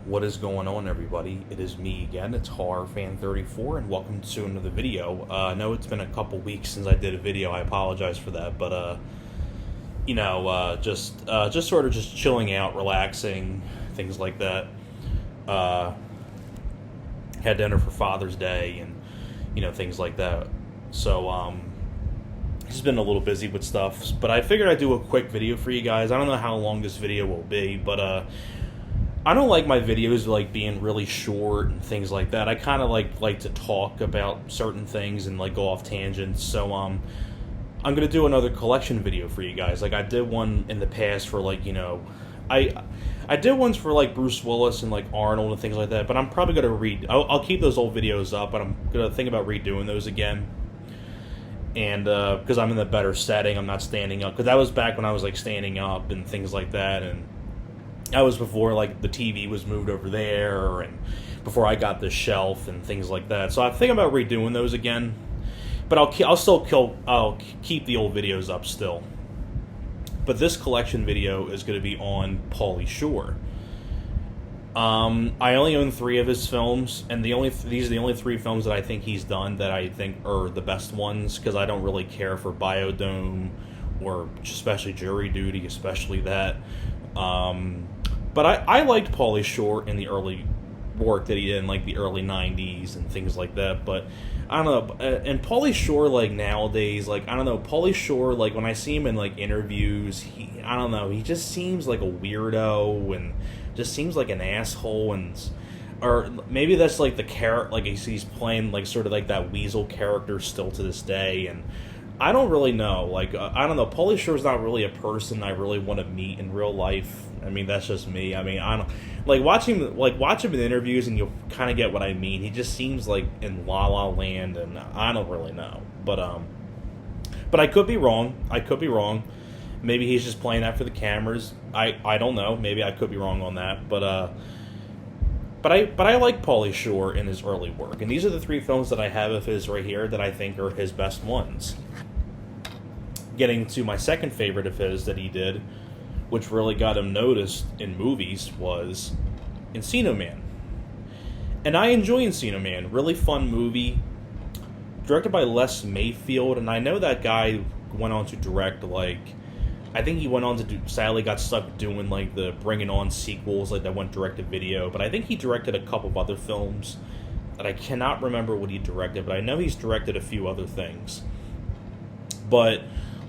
What is going on, everybody? It is me again. It's HorrorFan34, and welcome to another video. I know it's been a couple weeks since I did a video. I apologize for that, but just sort of just chilling out, relaxing, things like that. Uh, Had dinner for Father's Day, and things like that. So just been a little busy with stuff, but I figured I'd do a quick video for you guys. I don't know how long this video will be, but I don't like my videos like being really short and things like that. I kind of like to talk about certain things and like go off tangents. So I'm gonna do another collection video for you guys. Like I did one in the past for I did ones for like Bruce Willis and like Arnold and things like that. But I'm probably gonna I'll keep those old videos up, but I'm gonna think about redoing those again. And because I'm in the better setting, I'm not standing up. Because that was back when I was like standing up and things like that, and that was before like the TV was moved over there, and before I got the shelf and things like that. So I think about redoing those again, but I'll keep the old videos up still. But this collection video is going to be on Pauly Shore. I only own 3 of his films, and these are the only 3 films that I think he's done that I think are the best ones, because I don't really care for Biodome or especially Jury Duty, especially that. But I liked Pauly Shore in the early work that he did in like the early 90s and things like that. But I don't know, and Pauly Shore like nowadays, like I don't know, Pauly Shore, like when I see him in like interviews, I don't know, he just seems like a weirdo and just seems like an asshole, and or maybe that's like the character, like he's playing like sort of like that weasel character still to this day. And I don't really know. Like, I don't know. Pauly Shore's not really a person I really want to meet in real life. I mean, that's just me. I mean, I don't watch him in interviews, and you'll kind of get what I mean. He just seems like in La La Land, and I don't really know. But I could be wrong. Maybe he's just playing that for the cameras. I don't know. Maybe I could be wrong on that. But I like Pauly Shore in his early work, and these are the 3 films that I have of his right here that I think are his best ones. Getting to my second favorite of his that he did, which really got him noticed in movies, was Encino Man. And I enjoy Encino Man. Really fun movie. Directed by Les Mayfield, and I know that guy went on to direct, like, I think he went on to sadly got stuck doing, like, the Bring It On sequels, like, that went direct to video. But I think he directed a couple of other films that I cannot remember what he directed, but I know he's directed a few other things. But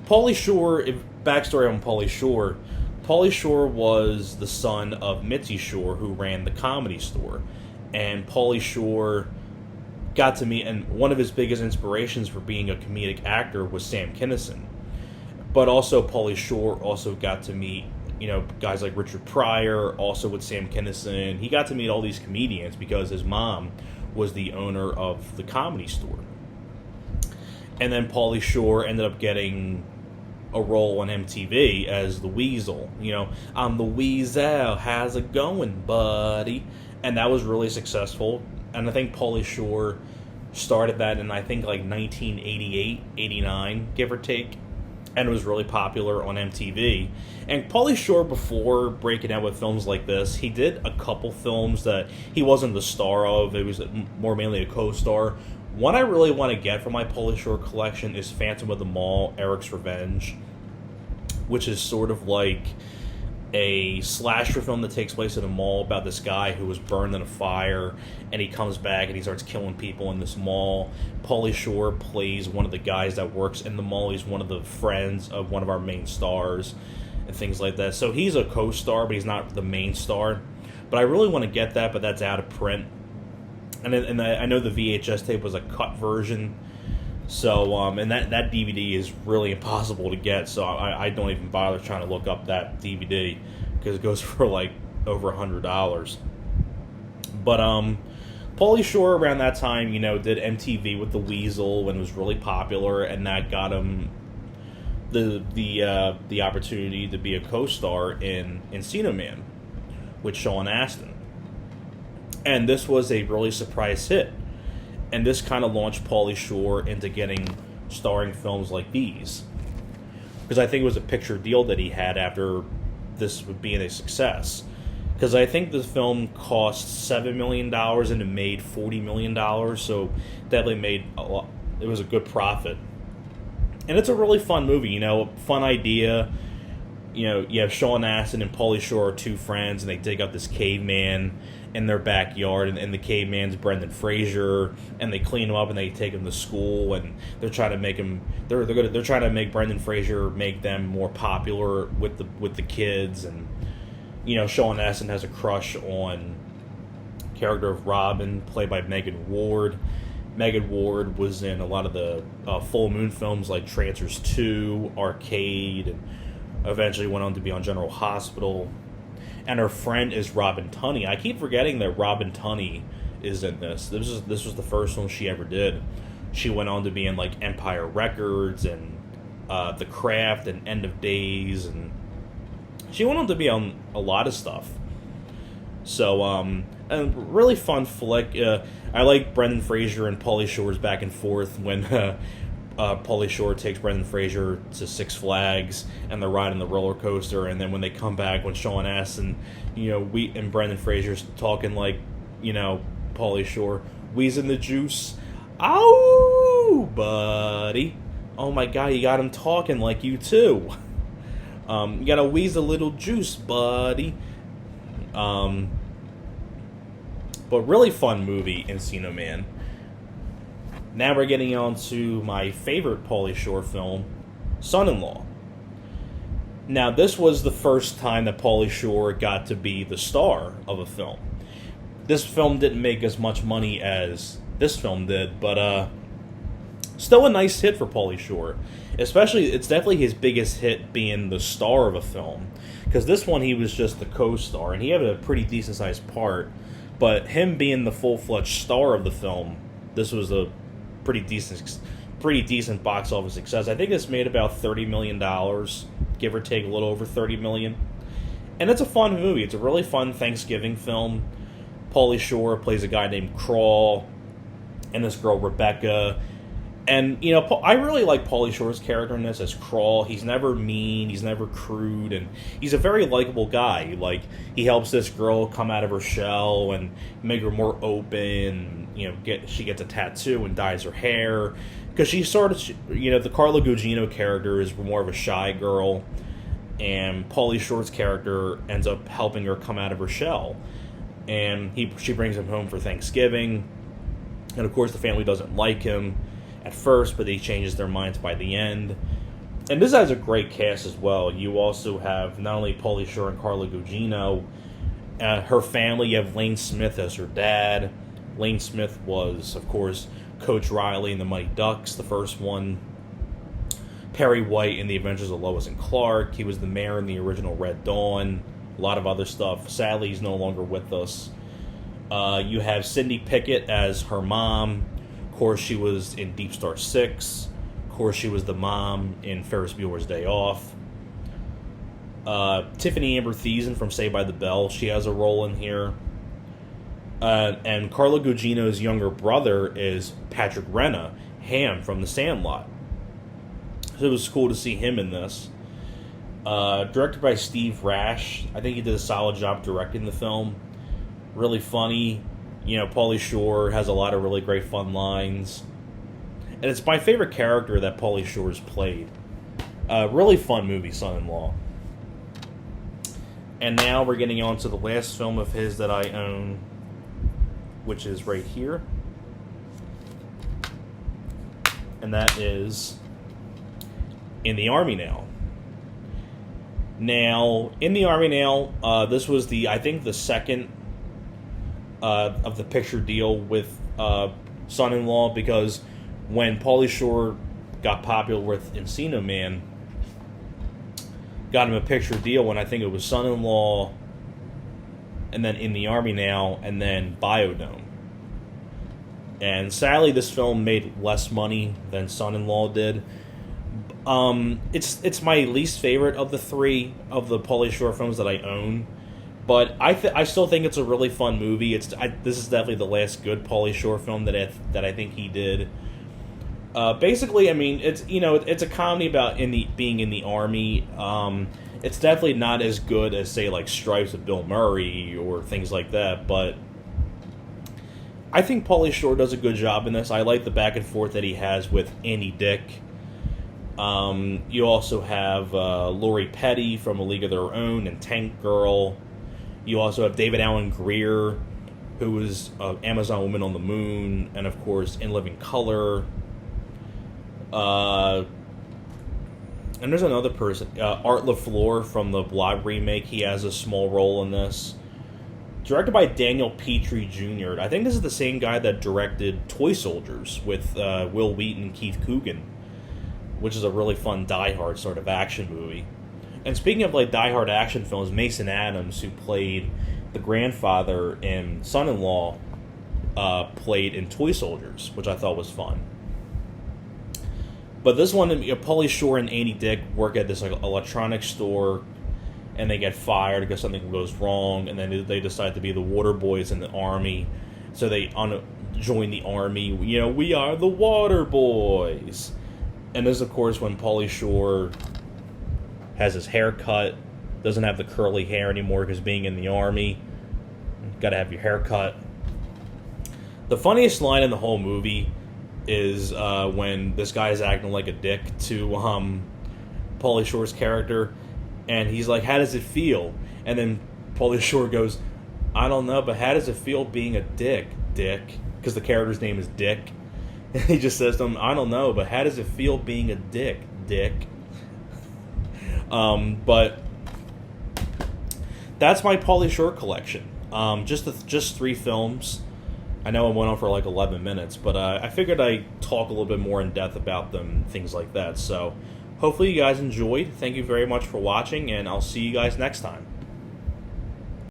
Pauly Shore, backstory on Pauly Shore. Pauly Shore was the son of Mitzi Shore, who ran the Comedy Store. And Pauly Shore got to meet, and one of his biggest inspirations for being a comedic actor was Sam Kinison. But also Pauly Shore also got to meet, guys like Richard Pryor, also with Sam Kinison. He got to meet all these comedians because his mom was the owner of the Comedy Store. And then Pauly Shore ended up getting a role on MTV as the Weasel. I'm the Weasel, how's it going, buddy? And that was really successful. And I think Pauly Shore started that in, I think, like 1988, 89, give or take. And it was really popular on MTV. And Pauly Shore, before breaking out with films like this, he did a couple films that he wasn't the star of. It was more mainly a co-star. One I really want to get from my Pauly Shore collection is Phantom of the Mall, Eric's Revenge, which is sort of like a slasher film that takes place in a mall about this guy who was burned in a fire, and he comes back and he starts killing people in this mall. Pauly Shore plays one of the guys that works in the mall. He's one of the friends of one of our main stars and things like that. So he's a co-star, but he's not the main star. But I really want to get that, but that's out of print. And I know the VHS tape was a cut version. So, and that DVD is really impossible to get, so I don't even bother trying to look up that DVD, because it goes for, like, over $100. But, Pauly Shore around that time, did MTV with the Weasel, and was really popular, and that got him the opportunity to be a co-star in Encino Man with Sean Astin. And this was a really surprise hit. And this kind of launched Pauly Shore into getting starring films like these. Because I think it was a picture deal that he had after this being a success. because I think the film cost $7 million and it made $40 million, so definitely made a lot. It was a good profit, and it's a really fun movie. Fun idea. You have Sean Astin and Pauly Shore are two friends, and they dig up this caveman in their backyard, and the caveman's Brendan Fraser, and they clean him up and they take him to school, and they're trying to make him they're trying to make Brendan Fraser, make them more popular with the kids, and Sean Astin has a crush on the character of Robin, played by Megan Ward. Megan Ward was in a lot of the Full Moon films like Trancers 2, Arcade, and eventually went on to be on General Hospital. And her friend is Robin Tunney. I keep forgetting that Robin Tunney is in this. This was the first one she ever did. She went on to be in like Empire Records and The Craft and End of Days, and she went on to be on a lot of stuff. So, a really fun flick. I like Brendan Fraser and Pauly Shore's back and forth when Pauly Shore takes Brendan Fraser to Six Flags and they're riding the roller coaster, and then when they come back, when Sean Astin, and Brendan Fraser's talking like, Pauly Shore, wheezing the juice. Ow, buddy. Oh my God, you got him talking like you too. You gotta wheeze a little juice, buddy. But really fun movie, Encino Man. Now we're getting on to my favorite Pauly Shore film, Son-in-Law. Now, this was the first time that Pauly Shore got to be the star of a film. This film didn't make as much money as this film did, but still a nice hit for Pauly Shore. Especially, it's definitely his biggest hit being the star of a film. Because this one, he was just the co-star, and he had a pretty decent-sized part. But him being the full-fledged star of the film, this was a pretty decent box office success. I think it's made about $30 million, give or take a little over $30 million. And it's a fun movie. It's a really fun Thanksgiving film. Pauly Shore plays a guy named Crawl and this girl Rebecca. And, I really like Pauly Shore's character in this as Crawl. He's never mean, he's never crude, and he's a very likable guy. Like, he helps this girl come out of her shell and make her more open. She gets a tattoo and dyes her hair. Because she's sort of, the Carla Gugino character is more of a shy girl. And Pauly Shore's character ends up helping her come out of her shell. And she brings him home for Thanksgiving. And, of course, the family doesn't like him at first, but he changes their minds by the end. And this has a great cast as well. You also have not only Pauly Shore and Carla Gugino, her family. You have Lane Smith as her dad. Lane Smith was, of course, Coach Riley in the Mighty Ducks, the first one. Perry White in The Adventures of Lois and Clark. He was the mayor in the original Red Dawn. A lot of other stuff. Sadly, he's no longer with us. You have Cindy Pickett as her mom. Of course, she was in Deep Star 6. Of course, she was the mom in Ferris Bueller's Day Off. Tiffany Amber Thiessen from Saved by the Bell, she has a role in here. And Carla Gugino's younger brother is Patrick Renna, Ham from The Sandlot. So it was cool to see him in this. Directed by Steve Rash. I think he did a solid job directing the film. Really funny. Pauly Shore has a lot of really great fun lines. And it's my favorite character that Pauly Shore's played. Really fun movie, Son-in-Law. And now we're getting on to the last film of his that I own, which is right here. And that is In the Army Now. Now, In the Army Now, this was I think the second of the picture deal with Son-in-Law, because when Pauly Shore got popular with Encino Man, got him a picture deal when I think it was Son-in-Law, and then In the Army Now, and then Biodome. And sadly, this film made less money than Son-in-Law did. It's my least favorite of the three of the Pauly Shore films that I own, but I still think it's a really fun movie. This is definitely the last good Pauly Shore film that I think he did. Basically, I mean, it's a comedy about being in the army. It's definitely not as good as, say, like Stripes with Bill Murray or things like that, but I think Pauly Shore does a good job in this. I like the back and forth that he has with Andy Dick. You also have Lori Petty from A League of Their Own and Tank Girl. You also have David Alan Grier, who was Amazon Woman on the Moon, and of course In Living Color. And there's another person, Art LaFleur from the Blob remake. He has a small role in this. Directed by Daniel Petrie Jr. I think this is the same guy that directed Toy Soldiers with Will Wheaton and Keith Coogan, which is a really fun Die Hard sort of action movie. And speaking of like Die Hard action films, Mason Adams, who played the grandfather in Son-in-Law, played in Toy Soldiers, which I thought was fun. But this one, Pauly Shore and Andy Dick work at this like electronics store, and they get fired because something goes wrong, and then they decide to be the water boys in the army. So they join the army. You know, we are the water boys. And this, of course, when Pauly Shore has his hair cut, doesn't have the curly hair anymore because being in the army, got to have your hair cut. The funniest line in the whole movie is when this guy is acting like a dick to Pauly Shore's character, and he's like, "How does it feel?" And then Pauly Shore goes, "I don't know, but how does it feel being a dick, Dick?" Because the character's name is Dick. And he just says to him, "I don't know, but how does it feel being a dick, Dick?" But that's my Pauly Shore collection. Just 3 films. I know I went on for like 11 minutes, but I figured I'd talk a little bit more in depth about them, things like that. So hopefully you guys enjoyed. Thank you very much for watching, and I'll see you guys next time.